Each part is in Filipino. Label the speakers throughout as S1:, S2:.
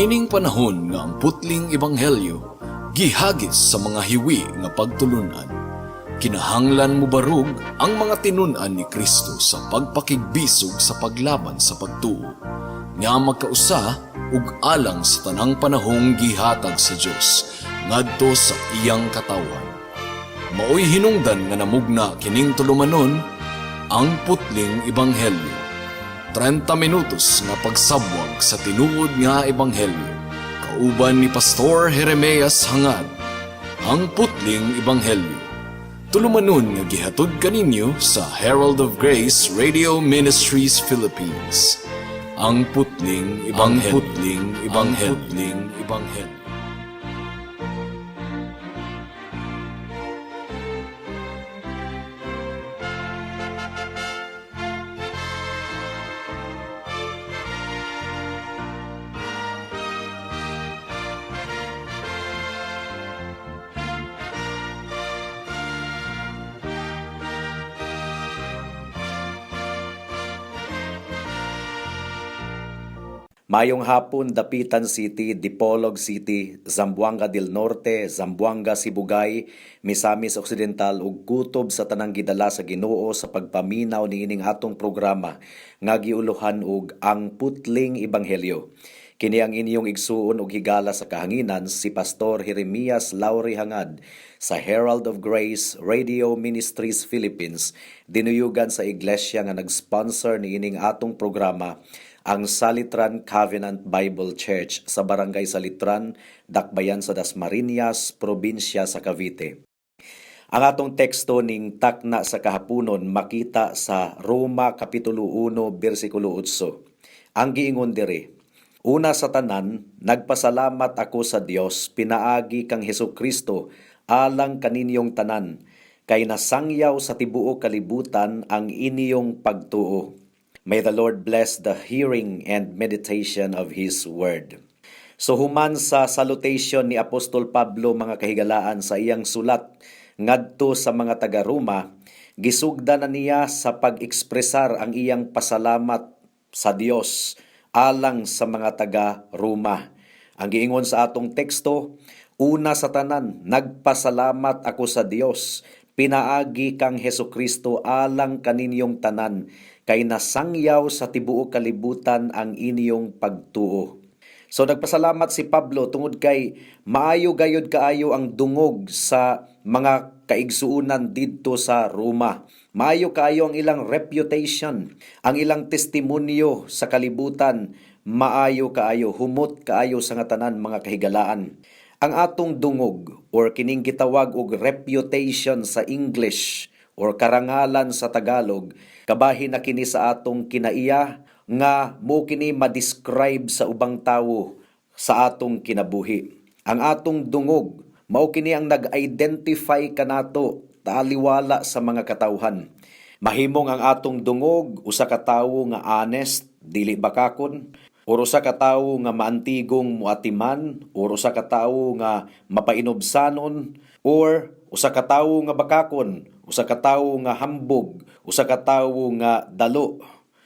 S1: Niining panahon nga ang putling ebanghelyo gihagis sa mga hiwi nga pagtulunan. Kinahanglan mo barug ang mga tinun-an ni Kristo sa pagpakigbisog sa paglaban sa pagtuo, nga magkausa ug alang sa tanang panahong gihatag sa Dios ngadto sa iyang katawan. Maoy hinungdan nga namugna kining tulumanon ang putling ebanghelyo. 30 minutos nga pagsabwag sa tinuod nga ebanghelyo. Kauban ni Pastor Jeremias Hangad, ang putling ebanghelyo. Tulumanon nga gihatod kaninyo sa Herald of Grace Radio Ministries Philippines. Ang putling ebanghelyo.
S2: Mayong hapon, Dapitan City, Dipolog City, Zamboanga del Norte, Zamboanga Sibugay, Misamis Occidental ug kutob sa tanang gidala sa Ginoo sa pagpaminaw niining atong programa nga giuluhan og ang putling ebanghelyo. Kini ang inyong igsuon ug higala sa kahanginan si Pastor Jeremias Lauri Hangad sa Herald of Grace Radio Ministries Philippines, dinuyugan sa iglesia nga nag-sponsor niining atong programa, ang Salitran Covenant Bible Church sa Barangay Salitran, Dakbayan sa Dasmariñas, Probinsya sa Cavite. Ang atong teksto ning takna sa kahaponon makita sa Roma Kapitulo 1, versikulo 8. Ang giingon diri, una sa tanan, nagpasalamat ako sa Dios, pinaagi kang Hesukristo, alang kaninyong tanan, kay nasangyaw sa tibuok kalibutan ang inyong pagtuo. May the Lord bless the hearing and meditation of His Word. So human sa salutation ni Apostol Pablo mga kahigalaan sa iyang sulat ngadto sa mga taga-Roma, gisugdan na niya sa pag-ekspresar ang iyang pasalamat sa Dios alang sa mga taga-Roma. Ang giingon sa atong teksto, una sa tanan, nagpasalamat ako sa Dios, pinaagi kang Hesukristo alang kaninyong tanan, kay nasangyaw sa tibuok kalibutan ang inyong pagtuo. So nagpasalamat si Pablo tungod kay maayo gayod kaayo ang dungog sa mga kaigsuunan didto sa Roma. Maayo kaayo ang ilang reputation, ang ilang testimonyo sa kalibutan, maayo kaayo, humot kaayo sa nga tanan mga kahigalaan. Ang atong dungog or kining gitawag og reputation sa English or karangalan sa Tagalog, kabahin na kini sa atong kinaiya nga mo kini ma-describe sa ubang tawo sa atong kinabuhi. Ang atong dungog, mao kini ang nag-identify kanato taliwala sa mga katawhan. Mahimong ang atong dungog usa ka tawo nga honest, dili bakakon, o usa ka tawo nga maantigong muatiman, o usa ka tawo nga mapainobsanon, or usa ka tawo nga bakakon, usa ka tawo nga hambog, usa ka tawo nga dalo.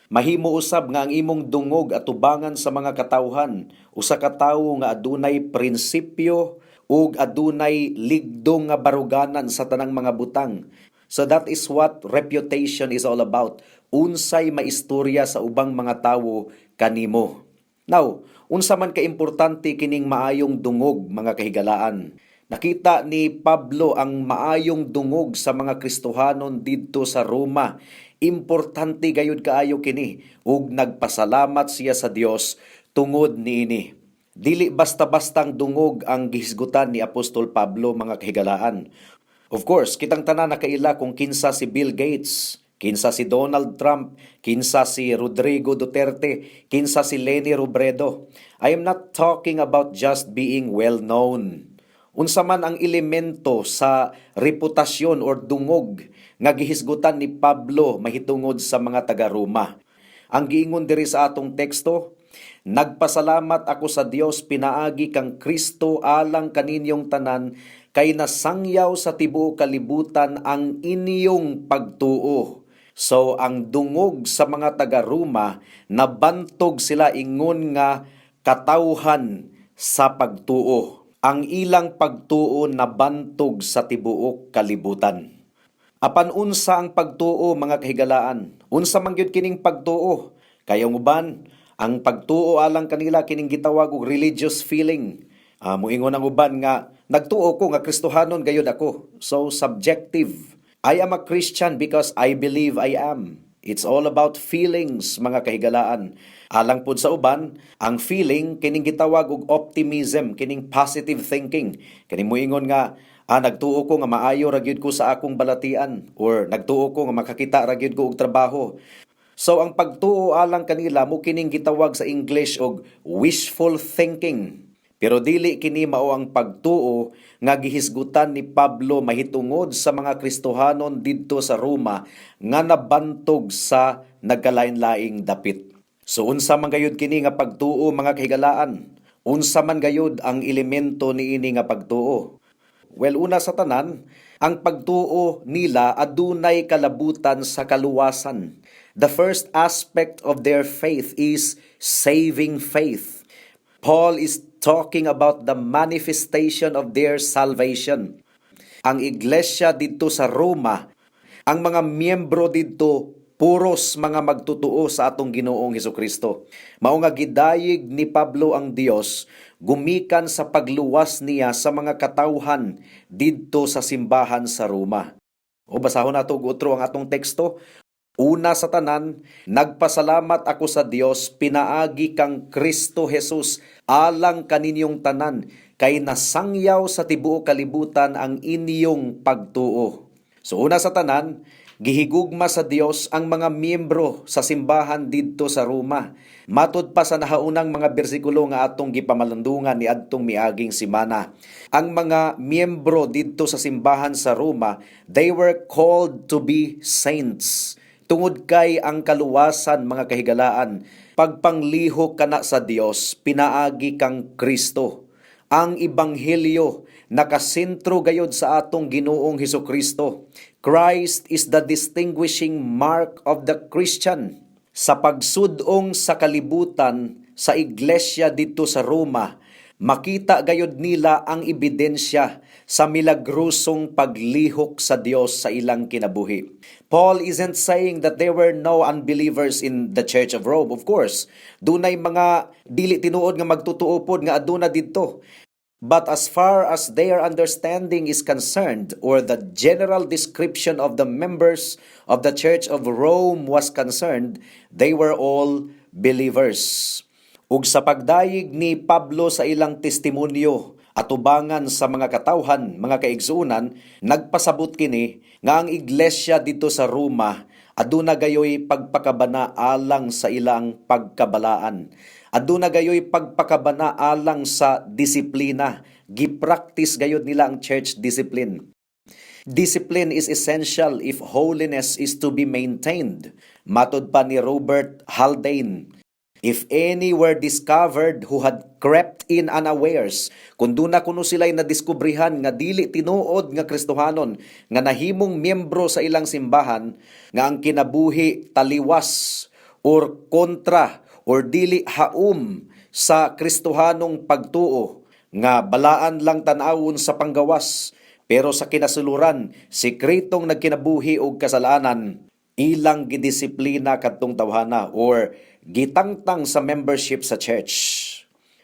S2: Mahimo usab nga ang imong dungog atubangan sa mga katawhan, usa ka tawo nga adunay prinsipyo ug adunay ligdong nga baruganan sa tanang mga butang. So that is what reputation is all about. Unsay maistorya sa ubang mga tawo kanimo. Now, unsa man ka importante kining maayong dungog mga kahigalaan. Nakita ni Pablo ang maayong dungog sa mga Kristohanon didto sa Roma. Importante gayud kaayo kini ug nagpasalamat siya sa Dios tungod niini. Dili basta-bastang dungog ang gihisgutan ni Apostol Pablo mga kahigalaan. Of course, kitang tanan nakaila kung kinsa si Bill Gates, kinsa si Donald Trump, kinsa si Rodrigo Duterte, kinsa si Leni Robredo. I am not talking about just being well-known. Unsa man ang elemento sa reputasyon or dungog nga gihisgutan ni Pablo mahitungod sa mga taga-Roma. Ang giingon diri sa atong teksto, nagpasalamat ako sa Dios pinaagi kang Kristo alang kaninyong tanan kay nasangyaw sa tibuok kalibutan ang inyong pagtuo. So ang dungog sa mga taga-Roma, nabantog sila ingon nga katawhan sa pagtuo. Ang ilang pagtuo nabantog sa tibuok kalibutan. Apan unsa ang pagtuo mga kahigalaan? Unsa man gyud kining pagtuo? Kayong uban, ang pagtuo alang kanila kining gitawag og religious feeling. Muingon ang uban nga nagtuo ko nga Kristohanon gayud ako. So subjective. I am a Christian because I believe I am. It's all about feelings mga kahigalaan. Alang pud sa uban, ang feeling kining gitawag og optimism, kining positive thinking. Kini moingon nga nagtuo ko nga maayo ra gyud ko sa akong balatian or nagtuo ko nga makakita ra gyud ko og trabaho. So ang pagtuo alang kanila mo kining gitawag sa English og wishful thinking. Pero dili kini mao ang pagtuo nga gihisgutan ni Pablo mahitungod sa mga Kristohanon didto sa Roma nga nabantog sa nagkalain-laing dapit. So unsa man gayud kini nga pagtuo mga kahigalaan? Unsa man gayud ang elemento niini nga pagtuo? Well, una sa tanan, ang pagtuo nila adunay kalabutan sa kaluwasan. The first aspect of their faith is saving faith. Paul is talking about the manifestation of their salvation. Ang iglesia dito sa Roma, ang mga miyembro dito, puros mga magtutuo sa atong Ginoong Hesukristo. Mao nga gidayeg ni Pablo ang Dios gumikan sa pagluwas niya sa mga katawhan didto sa simbahan sa Roma. O basahon nato og utro ang atong teksto. Una sa tanan, nagpasalamat ako sa Dios pinaagi kang Kristo Jesus alang kaninyong tanan kay nasangyaw sa tibuok kalibutan ang inyong pagtuo. So una sa tanan, gihigugma sa Dios ang mga miyembro sa simbahan didto sa Roma. Matud pa sa nahaunang mga bersikulo nga atong gipamalandungan ni adtong miaging semana. Ang mga miyembro didto sa simbahan sa Roma, they were called to be saints. Tungod kay ang kaluwasan mga kahigalaan, pagpanglihok kana sa Dios, pinaagi kang Kristo. Ang ebanghelyo nakasentro gayod sa atong Ginoong Hesukristo. Christ is the distinguishing mark of the Christian. Sa pagsudong sa kalibutan sa iglesia dito sa Roma, makita gayod nila ang ebidensya sa milagrosong paglihok sa Dios sa ilang kinabuhi. Paul isn't saying that there were no unbelievers in the Church of Rome. Of course, dunay mga dili tinuod nga magtutuo pod nga aduna didto. But as far as their understanding is concerned, or the general description of the members of the Church of Rome was concerned, they were all believers. Ug sa pagdayeg ni Pablo sa ilang testimonyo atubangan sa mga katawhan, mga kaigsuunan, nagpasabot kini nga ang iglesia dito sa Roma aduna gayoy pagpakabana alang sa ilang pagkabalaan. Aduna gayoy pagpakabana alang sa disiplina. Gipractice gayod nila ang church discipline. Discipline is essential if holiness is to be maintained. Matod pa ni Robert Haldane, if any were discovered who had crept in unawares, kung duna kuno sila'y nadiskubrihan nga dili tinuod nga Kristohanon, nga nahimong miyembro sa ilang simbahan, nga ang kinabuhi taliwas or kontra or dili haum sa Kristohanong pagtuo, nga balaan lang tanawon sa panggawas, pero sa kinasuluran, sikretong nagkinabuhi og kasalanan, ilang gidisiplina kadtong tawhana or gitangtang sa membership sa church.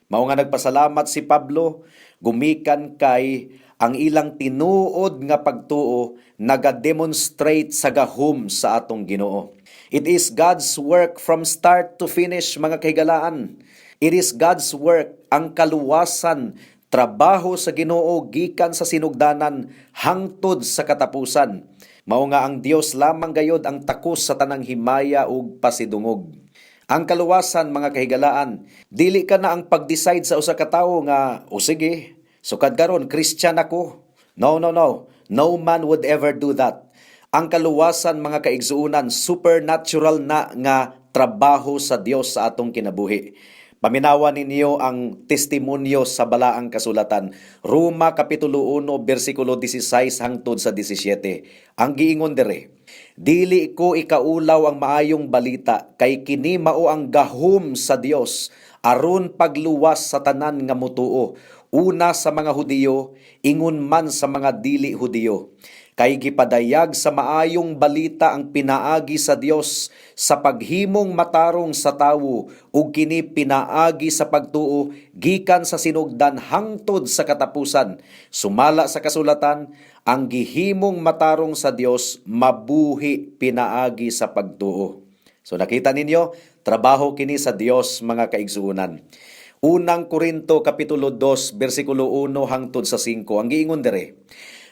S2: Mao nga nagpasalamat si Pablo, gumikan kay ang ilang tinuod nga pagtuo nagademonstrate sa gahom sa atong Ginoo. It is God's work from start to finish mga kahigalaan. It is God's work, ang kaluwasan, trabaho sa Ginoo gikan sa sinugdanan hangtod sa katapusan. Mao nga ang Dios lamang gayod ang takos sa tanang himaya ug pasidungog. Ang kaluwasan mga kahigalaan, dili ka na ang pag-decide sa usa ka tawo nga o sige, sukad karon Christian ako. No. No man would ever do that. Ang kaluwasan mga kaigsuunan, supernatural na nga trabaho sa Dios sa atong kinabuhi. Paminawan ninyo ang testimonyo sa balaang kasulatan. Roma Kapitulo 1, versikulo 16 hangtod sa 17. Ang giingon dere, Dili ko ikaulaw ang maayong balita, kay kini mao ang gahom sa Dios aron pagluwas sa tanan nga mutuo, una sa mga Hudiyo, ingon man sa mga dili Hudiyo. Kay gipadayag sa maayong balita ang pinaagi sa Dios sa paghimong matarong sa tawo, ug kini pinaagi sa pagtuo gikan sa sinugdan hangtod sa katapusan. Sumala sa kasulatan, ang gihimong matarong sa Dios mabuhi pinaagi sa pagtuo. So nakita ninyo, trabaho kini sa Dios, mga kaigsuonan. Unang Korinto kapitulo 2 bersikulo 1 hangtod sa 5 ang giingon dire: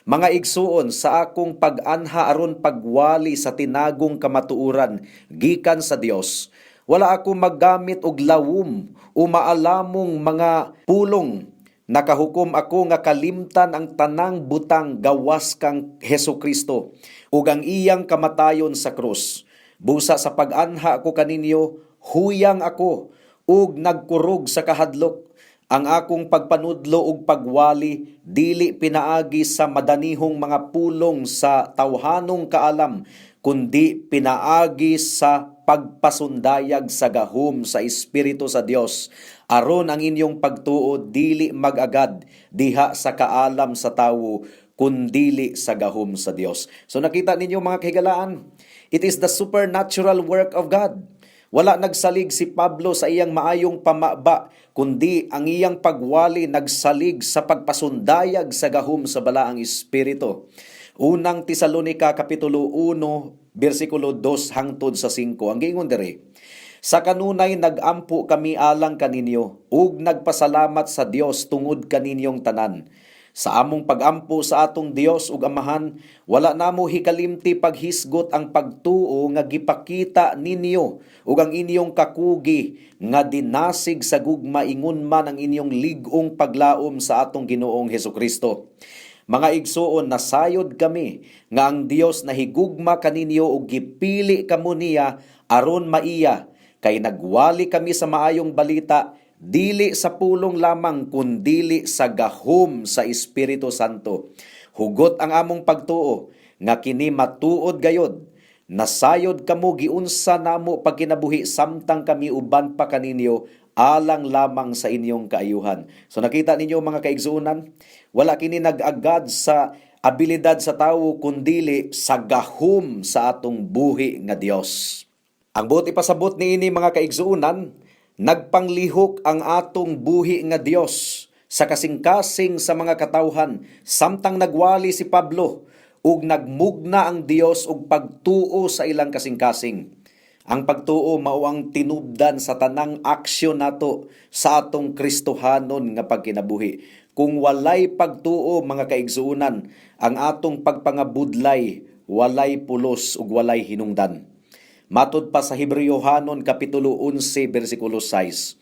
S2: mga igsuon, sa akong pag-anha aron pagwali sa tinagong kamatuuran gikan sa Dios, wala ako maggamit og lawom o maalamong mga pulong. Nakahukom ako nga kalimtan ang tanang butang gawas kang Hesukristo ug ang iyang kamatayon sa krus. Busa sa pag-anha ako kaninyo, huyang ako ug nagkurog sa kahadlok. Ang akong pagpanudlo ug pagwali dili pinaagi sa madanihong mga pulong sa tawhanong kaalam, kundi pinaagi sa pagpasundayag sa gahom sa Espiritu sa Dios, aron ang inyong pagtuo dili magagad diha sa kaalam sa tawo, kundili sa gahom sa Dios. So nakita ninyo mga kahigalaan, it is the supernatural work of God. Wala nagsalig si Pablo sa iyang maayong pamaba, kundi ang iyang pagwali nagsalig sa pagpasundayag sa gahom sa balaang Espiritu. Unang Tesalonica kapitulo 1 bersikulo 2 hangtod sa 5 ang giingon dire: sa kanunay nagampo kami alang kaninyo ug nagpasalamat sa Dios tungod kaninyong tanan. Sa among pagampo sa atong Dios ug Amahan, wala namo hikalimti paghisgot ang pagtuo nga gipakita ninyo ug ang inyong kakugi nga dinasig sa gugma ingon man ang inyong lig-ong paglaom sa atong Ginoong Hesukristo. Mga igsuon, nasayod kami nga ang Dios nahigugma kaninyo ug gipili kamo niya aron maiya, kay nagwali kami sa maayong balita dili sa pulong lamang kundili sa gahom sa Espiritu Santo. Hugot ang among pagtuo nga kini matuod gayod. Nasayod kamo giunsa namo pagkinabuhi samtang kami uban pa kaninyo alang lamang sa inyong kaayuhan. So nakita ninyo mga kaigsuonan, wala kini nag-agad sa abilidad sa tawo kundili sa gahom sa atong buhi nga Dios. Ang buot ipasabot niini mga kaigsuonan, nagpanglihok ang atong buhi nga Dios sa kasing-kasing sa mga katawhan samtang nagwali si Pablo ug nagmugna ang Dios og pagtuo sa ilang kasing-kasing. Ang pagtuo mao ang tinubdan sa tanang aksyon nato sa atong Kristohanon nga pagkinabuhi. Kung walay pagtuo mga kaigsuonan, ang atong pagpangabudlay walay pulos ug walay hinungdan. Matod pa sa Hebreyohanon kapitulo 11 bersikulo 6,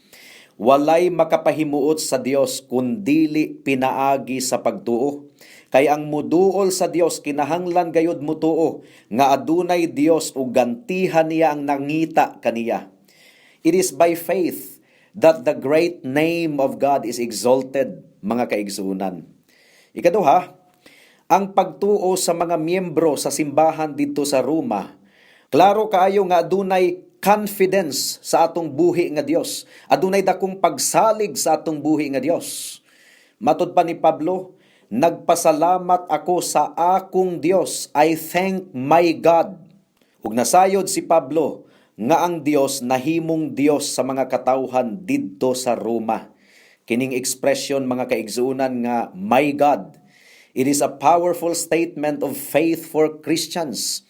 S2: walay makapahimuot sa Dios kundili pinaagi sa pagtuo. Kay ang muduol sa Dios kinahanglan gayud mutuo nga adunay Dios ug gantihan niya ang nangita kaniya. It is by faith that the great name of God is exalted, mga kaigsuonan. Ikaduha, ang pagtuo sa mga miyembro sa simbahan dito sa Roma. Klaro kaayo nga adunay confidence sa atong buhi nga Dios. Adunay dakong pagsalig sa atong buhi nga Dios. Matod pa ni Pablo, nagpasalamat ako sa akong Dios. I thank my God. Ug nasayod si Pablo nga ang Dios nahimong Dios sa mga katawhan didto sa Roma. Kining expression mga kaigsuonan nga my God. It is a powerful statement of faith for Christians.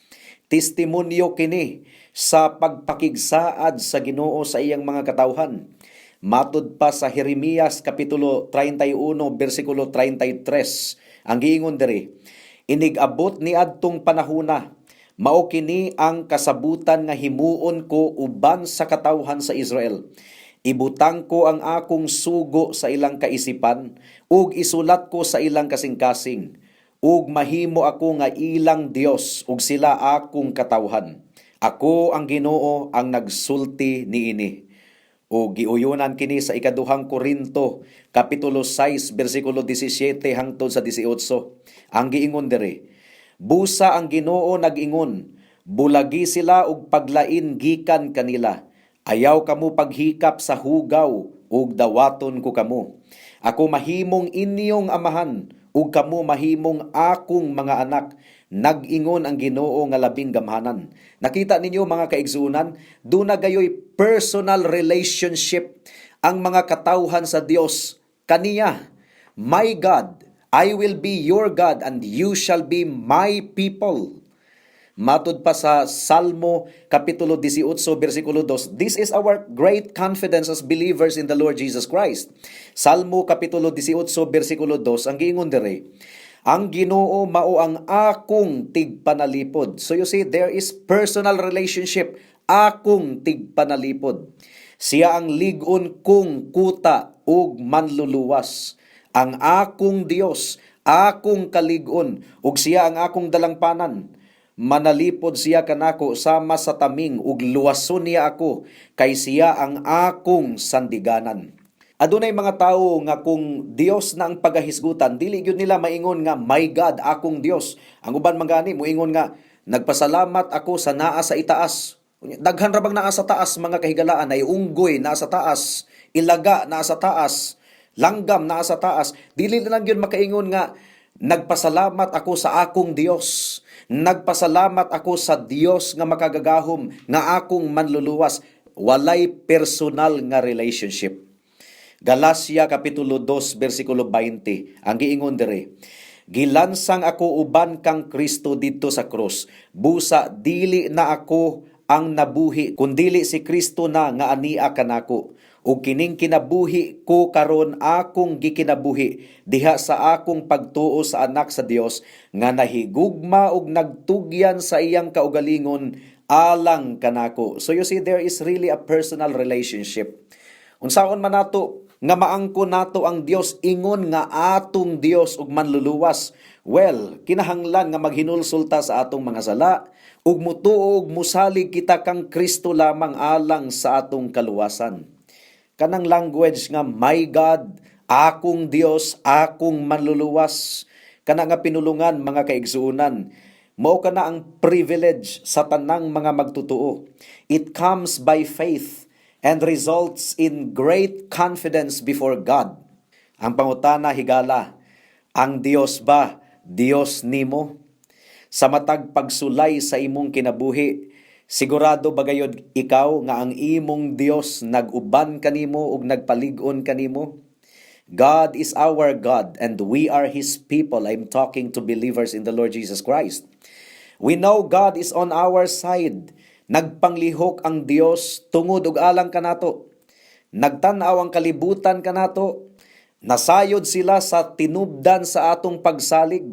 S2: Testimonyo kini sa pagpakigsaad sa Ginoo sa iyang mga katawhan. Matod pa sa Jeremias kapitulo 31 bersikulo 33, ang giingon diri: inigabot ni adtong panahona, mao kini ang kasabutan nga himuon ko uban sa katawhan sa Israel. Ibutang ko ang akong sugo sa ilang kaisipan ug isulat ko sa ilang kasing-kasing. Ug mahimo ako nga ilang Dios ug sila akong katawhan. Ako ang Ginoo ang nagsulti niini. O giuyonan kini sa ikaduhang Korinto kapitulo 6 bersikulo 17 hangtod sa 18. Ang giingon diri: Busa ang Ginoo nag-ingon, bulagi sila og paglain gikan kanila. Ayaw kamo paghikap sa hugaw ug dawaton ko kamo. Ako mahimong inyong amahan ug kamo mahimong akong mga anak. Nag-ingon ang Ginoo nga labing gamhanan. Nakita ninyo mga kaigsunan, doon na gayoy personal relationship ang mga katawhan sa Dios kaniya. My God, I will be your God and you shall be my people. Matud pa sa Salmo Kapitulo 18, versikulo 2, this is our great confidence as believers in the Lord Jesus Christ. Salmo Kapitulo 18, versikulo 2, ang giingon dire, ang Ginoo mao ang akong tigpanalipod. So you see, there is personal relationship, akong tigpanalipod. Siya ang ligon kong kuta ug manluluwas. Ang akong Dios, akong kaligon, ug siya ang akong dalangpanan. Manalipod siya kanako sama sa taming, ug luwason niya ako, kay siya ang akong sandiganan. Adunay mga tawo nga kung Dios na ang pagahisgutan, dili gyud nila maingon nga, my God, akong Dios. Ang uban mangani moingon nga, nagpasalamat ako sa naa sa itaas. Daghan ra bang naa sa taas mga kahigalaan, ay unggoy naa sa taas, ilaga naa sa taas, langgam naa sa taas. Dili lang yun makaingon nga, nagpasalamat ako sa akong Dios. Nagpasalamat ako sa Dios nga makagagahom, nga akong manluluwas. Walay personal nga relationship. Galacia Kapitulo 2, versikulo 20, ang giingon dire, gilansang ako uban kang Kristo dito sa krus. Busa, dili na ako ang nabuhi, kundili si Kristo na nga ania kanako. Ug kining kinabuhi ko karon akong gikinabuhi diha sa akong pagtuo sa anak sa Dios nga nahigugma ug nagtugyan sa iyang kaugalingon alang kanako. So you see, there is really a personal relationship. Unsaon man nato nga maangkon nato ang Dios, ingon nga atong Dios ug manluluwas. Well, kinahanglan nga maghinulsulta sa atong mga sala ug mutuo ug musalig kita kang Kristo lamang alang sa atong kaluwasan. Kanang language nga, my God, akong Dios, akong manluluwas, kana nga pinulungan mga kaigsuunan, mao kana ang privilege sa tanang mga magtutuo. It comes by faith and results in great confidence before God. Ang pangutana higala, ang Dios ba, Dios nimo? Sa matag pagsulay sa imong kinabuhi, sigurado ba gayod ikaw nga ang imong Dios nag-uban kanimo ug nagpalig-on kanimo? God is our God and we are His people. I'm talking to believers in the Lord Jesus Christ. We know God is on our side. Nagpanglihok ang Dios tungod ug alang kanato. Nagtan-aw ang kalibutan kanato. Nasayod sila sa tinubdan sa atong pagsalig.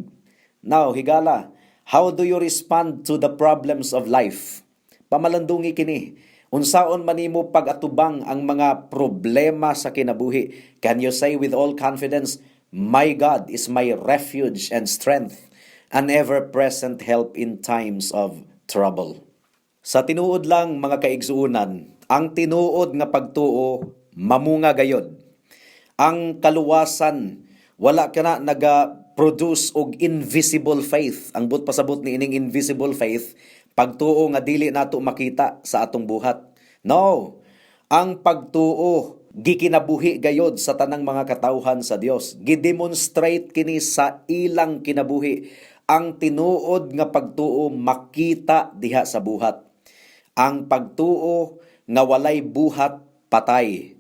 S2: Now, higala, how do you respond to the problems of life? Pamalandungi kini. Unsaon man nimo pag-atubang ang mga problema sa kinabuhi? Can you say with all confidence, my God is my refuge and strength, an ever-present help in times of trouble. Sa tinuod lang mga kaigsuunan, ang tinuod nga pagtuo mamunga gayod. Ang kaluwasan wala kana naga-produce og invisible faith. Ang but pasabot ni ining invisible faith, pagtuo nga dili nato makita sa atong buhat. No, ang pagtuo gikinabuhi gayod sa tanang mga katawhan sa Dios. Gidemonstrate kini sa ilang kinabuhi. Ang tinuod nga pagtuo makita diha sa buhat. Ang pagtuo nga walay buhat patay.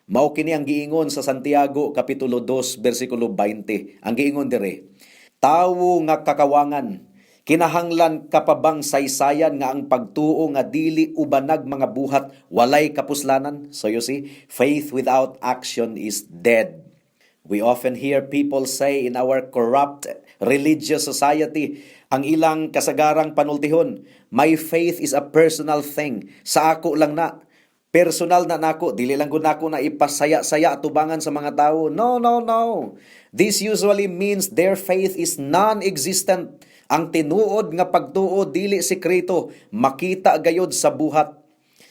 S2: Mao kini ang giingon sa Santiago Kapitulo 2 versikulo 20. Ang giingon dire, tawo nga kakawangan, kinahanglan kapabang saysayan nga ang pagtuo nga dili ubanag mga buhat walay kapuslanan. So you see, faith without action is dead. We often hear people say in our corrupt religious society, ang ilang kasagarang panultihon, my faith is a personal thing. Sa ako lang na. Personal na nako, dili lang gud nako na ipasaya-saya atubangan sa mga tao. No. This usually means their faith is non-existent. Ang tinuod nga pagtuo dili sekreto, makita gayod sa buhat.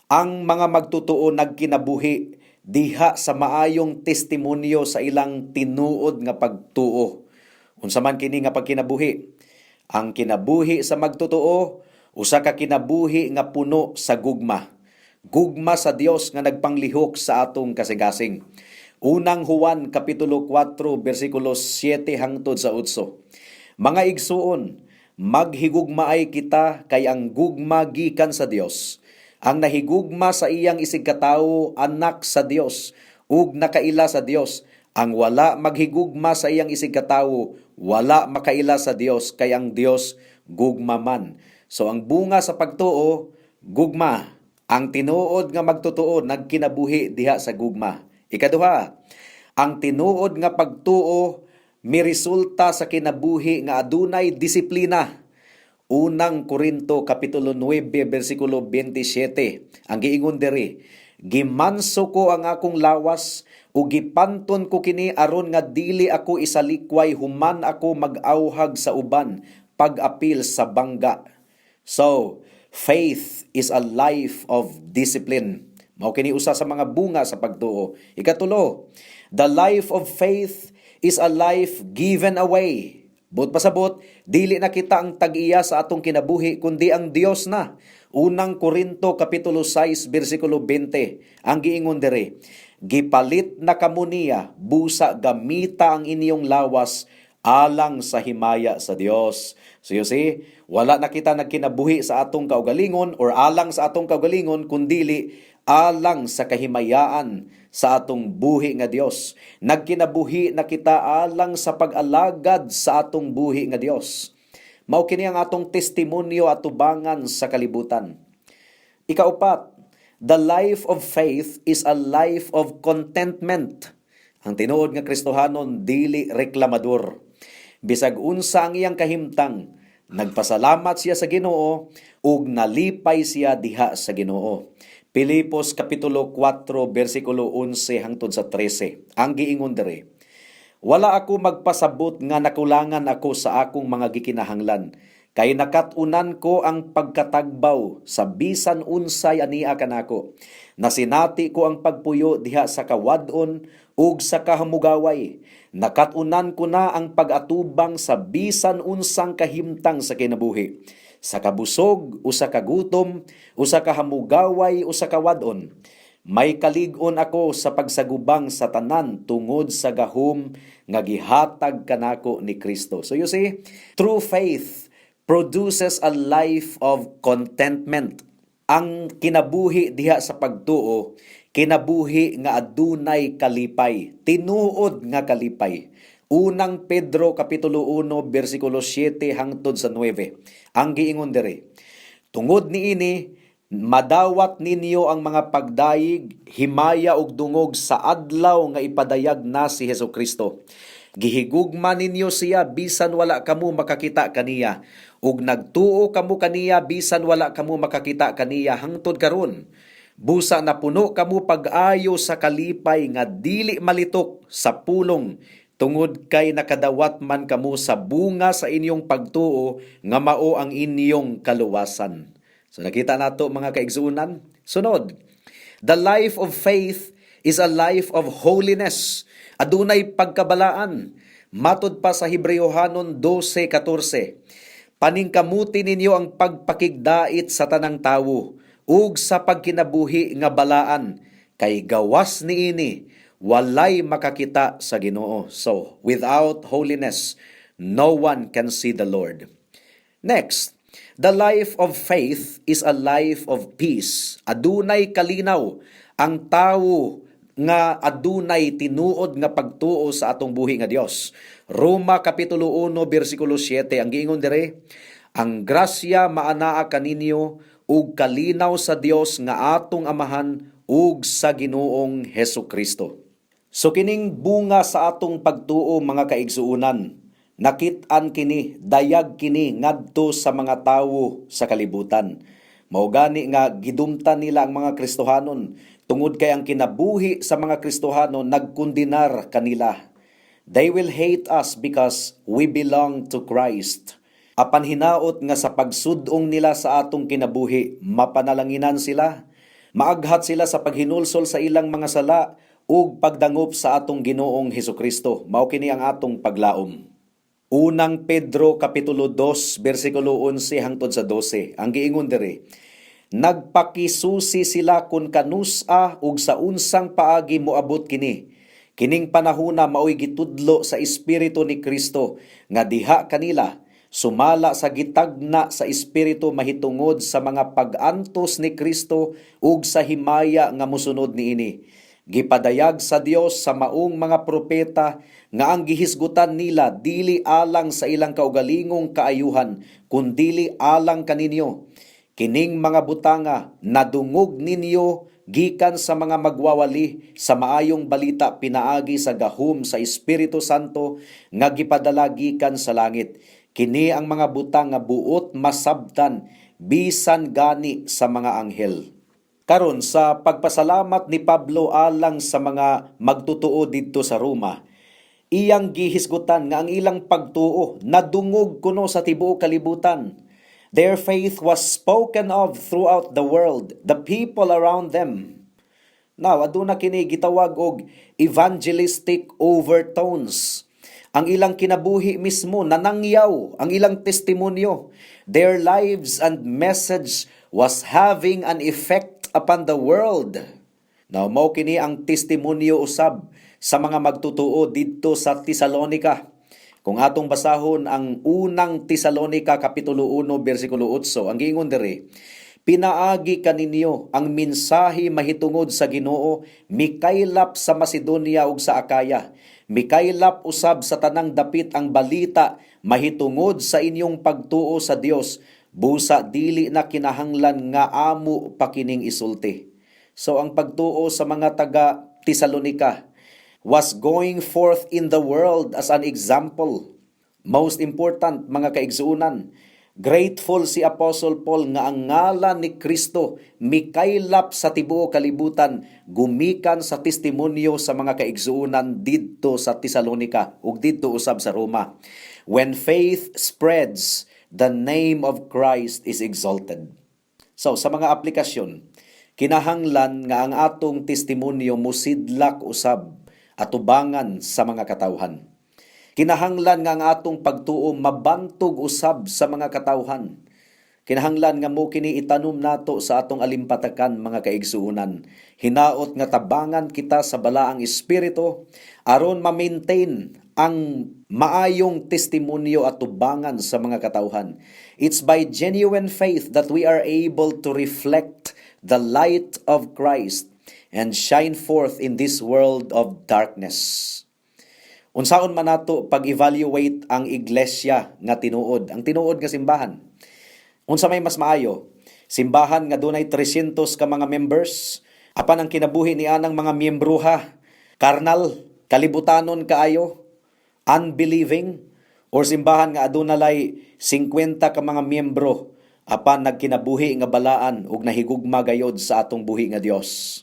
S2: Ang mga magtutuo nagkinabuhi diha sa maayong testimonyo sa ilang tinuod nga pagtuo. Unsa man kini nga pagkinabuhi? Ang kinabuhi sa magtotoo, usa ka kinabuhi nga puno sa gugma. Gugma sa Dios nga nagpanglihok sa atong kasing-kasing. Unang Juan kapitulo 4 bersikulo 7 hangtod sa 8. Mga igsuon, maghigugmaay kita kay ang gugma gikan sa Dios. Ang nahigugma sa iyang isig katawo anak sa Dios ug nakaila sa Dios. Ang wala maghigugma sa iyang isig katawo, wala makaila sa Dios, kay ang Dios gugma man. So ang bunga sa pagtuo, gugma. Ang tinuod nga magtotoo, nagkinabuhi diha sa gugma. Ikaduha, ang tinuod nga pagtuo, miresulta sa kinabuhi nga adunay disiplina. Unang Korinto kapitulo 9 bersikulo 27. Ang giingon diri, gimanso ko ang akong lawas ug gipanton ko kini aron nga dili ako isalikway human ako mag-awhag sa uban pag-apil sa bangga. So, faith is a life of discipline. Mao kini usa sa mga bunga sa pagtuo. Ikatulo, the life of faith is a life given away. But pasabot, dili na kita ang tag-iya sa atong kinabuhi, kundi ang Dios na. Unang Korinto kapitulo 6 bersikulo 20. Ang giingon diri, gipalit na kamo niya, busa gamita ang inyong lawas alang sa himaya sa Dios. So you see, wala na kita nagkinabuhi sa atong kaugalingon or alang sa atong kaugalingon, kundili alang sa kahimayaan sa atong buhi nga Dios. Nagkinabuhi na kita alang sa pag-alagad sa atong buhi nga Dios. Mao kini ang atong testimonyo at tubangan sa kalibutan. Ikaupat, the life of faith is a life of contentment. Ang tinuod nga Kristohanon dili reklamador. Bisag unsa ang iyang kahimtang, nagpasalamat siya sa Ginoo ug nalipay siya diha sa Ginoo. Pilipos kapitulo 4 bersikulo 11 hangtod sa 13. Ang giingon diri, wala ako magpasabot nga nakulangan ako sa akong mga gikinahanglan, kay nakatunan ko ang pagkatagbaw sa bisan unsay ania kanako. Nasinati ko ang pagpuyo diha sa kawadon ug sa kahamugaway. Nakatunan ko na ang pag-atubang sa bisan unsang kahimtang sa kinabuhi. Sa kabusog, o sa kagutom, o sa kahamugaway, o sa kawadon. May kalig-on ako sa pagsagubang sa tanan tungod sa gahom nga gihatag kanako ni Kristo. So you see, true faith produces a life of contentment. Ang kinabuhi diha sa pagtuo, kinabuhi nga adunay kalipay, tinuod nga kalipay. Unang Pedro kapitulo 1 bersikulo 7 hangtod sa 9. Ang giingon diri, tungod niini madawat ninyo ang mga pagdayig, himaya ug dungog sa adlaw nga ipadayag na si Hesukristo. Gihigugma ninyo siya bisan wala kamo makakita kaniya, ug nagtuo kamo kaniya bisan wala kamo makakita kaniya hangtod karon. Busa na puno kamo pag-ayo sa kalipay nga dili malitok sa pulong, tungod kay nakadawat man kamo sa bunga sa inyong pagtuo nga mao ang inyong kaluwasan. So nakita nato mga kaigsuunan. Sunod, the life of faith is a life of holiness. Adunay pagkabalaan. Matod pa sa Hebreohanon 12:14. Paningkamuti ninyo ang pagpakigdait sa tanang tawo ug sa pagkinabuhi nga balaan, kay gawas niini walay makakita sa Ginoo. So, without holiness, no one can see the Lord. Next, the life of faith is a life of peace. Adunay kalinaw ang tawo nga adunay tinuod nga pagtuo sa atong buhi nga Dios. Roma kapitulo 1 bersikulo 7 ang giingon dire, ang grasya maanaa kaninyo ug kalinaw sa Dios nga atong Amahan ug sa Ginoong Hesukristo. So kining bunga sa atong pagtuo mga kaigsuunan, nakit-an kini, dayag kini ngadto sa mga tawo sa kalibutan. Mao gani nga gidumtan nila ang mga Kristohanon, tungod kay ang kinabuhi sa mga Kristohanon nagkundinar kanila. They will hate us because we belong to Christ. Apan hinaot nga sa pagsudong nila sa atong kinabuhi, mapanalanginan sila, maaghat sila sa paghinulsol sa ilang mga sala ug pagdangop sa atong Ginoong Hesukristo. Mao kini ang atong paglaom. Unang Pedro Kapitulo 2, versikulo 11 hangtod sa 12. Ang giingon diri, nagpakisusi sila kun kanusa ug sa unsang paagi moabot kini. Kining panahona maoy gitudlo sa Espiritu ni Kristo nga diha kanila sumala sa gitagna sa Espiritu mahitungod sa mga pag-antos ni Kristo ug sa himaya nga mosunod niini. Gipadayag sa Dios sa maong mga propeta nga ang gihisgutan nila dili alang sa ilang kaugalingong kaayuhan kundili alang kaninyo. Kining mga butanga nadungog ninyo gikan sa mga magwawali sa maayong balita pinaagi sa gahom sa Espiritu Santo nga gipadala gikan sa langit. Kini ang mga butang nga buot masabtan bisan gani sa mga anghel. Karon sa pagpasalamat ni Pablo alang sa mga magtutuo didto sa Roma, iyang gihisgutan nga ang ilang pagtuo nadungog kuno sa tibuok kalibutan. Their faith was spoken of throughout the world, the people around them. Now, aduna kini gitawag og evangelistic overtones. Ang ilang kinabuhi mismo nanangyaw ang ilang testimonyo. Their lives and message was having an effect upon the world. Now, mao kini ang testimonyo usab sa mga magtutuo didto sa Tesalonica. Kung atong basahon ang unang Tesalonica Kapitulo 1, versikulo 8, ang giingon diri, pinaagi kaninyo ang mensahe mahitungod sa Ginoo, mikaylap sa Macedonia ug sa Akaya. Mikaylap usab sa tanang dapit ang balita mahitungod sa inyong pagtuo sa Dios, busa dili na kinahanglan nga amo pa kining isulti. So ang pagtuo sa mga taga Tesalonica was going forth in the world as an example. Most important, mga kaigsuunan, grateful si Apostle Paul nga ang ngalan ni Kristo mikaylap sa tibuok kalibutan gumikan sa testimonyo sa mga kaigsuunan didto sa Tesalonica ug didto usab sa Roma. When faith spreads, the name of Christ is exalted. So sa mga aplikasyon, kinahanglan nga ang atong testimonyo musidlak usab atubangan sa mga katawhan. Kinahanglan nga ang atong pagtuo mabantog usab sa mga katawhan. Kinahanglan nga mo kini itanom nato sa atong alimpatakan mga kaigsuunan. Hinaot nga tabangan kita sa balaang espiritu aron ma-maintain ang maayong testimonyo at tubangan sa mga katawhan. It's by genuine faith that we are able to reflect the light of Christ and shine forth in this world of darkness. Unsaon man nato pag-evaluate ang iglesia nga tinuod, ang tinuod nga simbahan? Unsa may mas maayo? Simbahan nga dunay 300 ka mga members, apan ang kinabuhi ni anang mga miyembroha, karnal, kalibutanon kaayo, unbelieving, or simbahan nga adunay 50 ka mga miyembro, apan nagkinabuhi nga balaan ug nahigugma gayod sa atong buhi nga Dios.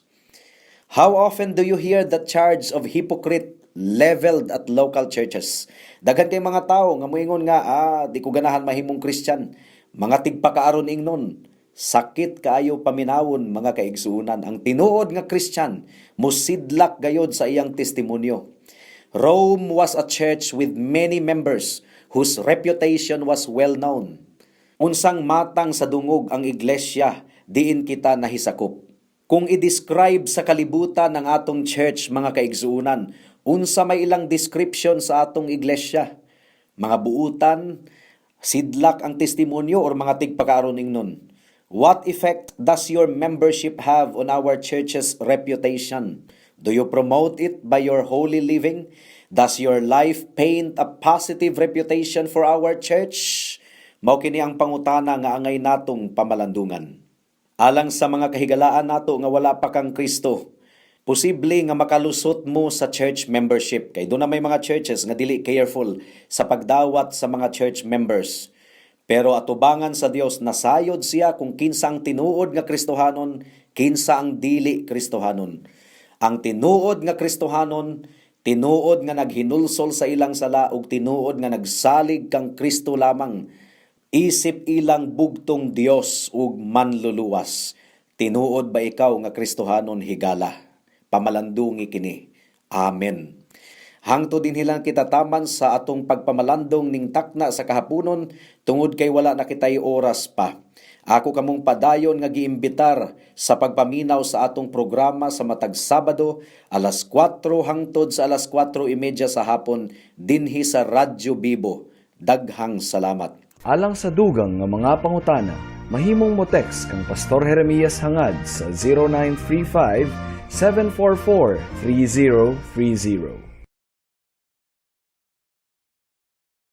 S2: How often do you hear the charge of hypocrite leveled at local churches? Daghan kay mga tao nga moingon nga, di ko ganahan mahimong Christian. Mga tigpakaaron ingnon. Sakit kaayo paminawon mga kaigsuunan. Ang tinuod nga Christian, musidlak gayod sa iyang testimonyo. Rome was a church with many members whose reputation was well known. Unsang matang sa dungog ang iglesia, diin kita nahisakop. Kung i-describe sa kalibutan ng atong church mga kaigsuunan, unsa may ilang description sa atong iglesia? Mga buutan, sidlak ang testimonyo or mga tigpakaaron ingnon. What effect does your membership have on our church's reputation? Do you promote it by your holy living? Does your life paint a positive reputation for our church? Mao kini ang pangutana nga angay natong pamalandungan. Alang sa mga kahigalaan nato nga wala pa kang Kristo, posible nga makalusot mo sa church membership. Kay doon na may mga churches nga dili careful sa pagdawat sa mga church members. Pero atubangan sa Dios, nasayod siya kung kinsa ang tinuod nga Kristohanon, kinsa ang dili Kristohanon. Ang tinuod nga Kristohanon, tinuod nga naghinulsol sa ilang sala ug tinuod nga nagsalig kang Kristo lamang. Isip ilang bugtong Dios ug manluluwas. Tinuod ba ikaw nga Kristohanon higala? Pamalandungi kini. Amen. Hangto din hilang kitataman sa atong pagpamalandong ning takna sa kahaponon tungod kay wala na kitay oras pa. Ako kamong padayon nga giimbitar sa pagpaminaw sa atong programa sa matag Sabado alas 4 hangtod sa alas 4:30 sa hapon dinhi sa Radyo Bibo. Daghang salamat.
S3: Alang sa dugang nga mga pangutana, mahimong mo text kang Pastor Jeremias hangad sa 0935 744 3030.